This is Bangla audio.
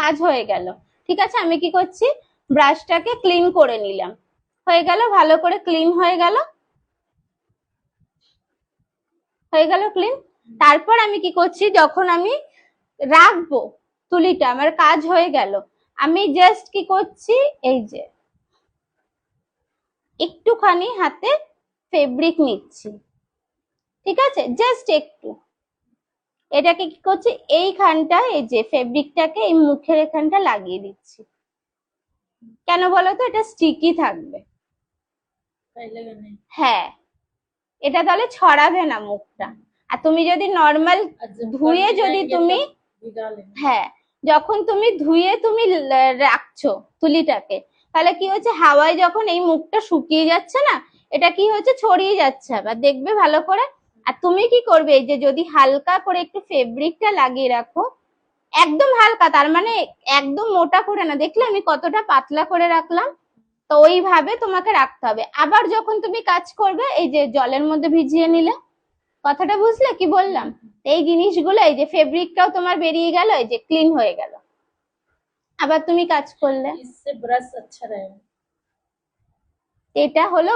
কাজ হয়ে গেল। ঠিক আছে, আমি কি করছি, ব্রাশটাকে ক্লিন করে নিলাম, হয়ে গেল, ভালো করে ক্লিন হয়ে গেল, ক্লিন। তারপর আমি কি করছি, যখন আমি রাখবো তুলিটা, আমার কাজ হয়ে গেল, আমি জাস্ট কি করছি, এই যে একটুখানি হাতে ফেব্রিক নিচ্ছি, ঠিক আছে, জাস্ট একটু, এটাকে কি করছি, এইখানটা এই যে ফেব্রিকটাকে এই মুখের এখানটা লাগিয়ে দিচ্ছি। কেন বলতো, এটা স্টিকি থাকবে। হ্যাঁ, এটা তাহলে ছড়াবে না মুখটা। আর তুমি যদি নর্মাল ধুয়ে যদি তুমি, হ্যাঁ, যখন তুমি ধুয়ে তুমি রাখছো তুলিটাকে, তাহলে কি হচ্ছে, হাওয়ায় যখন এই মুখটা শুকিয়ে যাচ্ছে না, এটা কি হচ্ছে, ছড়িয়ে যাচ্ছে, আবার দেখবে ভালো করে। আর তুমি কি করবে, এই যে যদি হালকা করে একটু ফেব্রিকটা লাগিয়ে রাখো, একদম হালকা, তার মানে একদম মোটা করে না, দেখলে আমি কতটা পাতলা করে রাখলাম, তো ওইভাবে তোমাকে রাখতে হবে। আবার যখন তুমি কাজ করবে, এই যে জলের মধ্যে ভিজিয়ে নিলে, কথাটা বুঝলে কি বললাম, এই জিনিসগুলো, এই যে ফেব্রিকটাও তোমার বেরিয়ে গেল, এই যে ক্লিন হয়ে গেল, আবার তুমি কাজ করলে। এটা হলো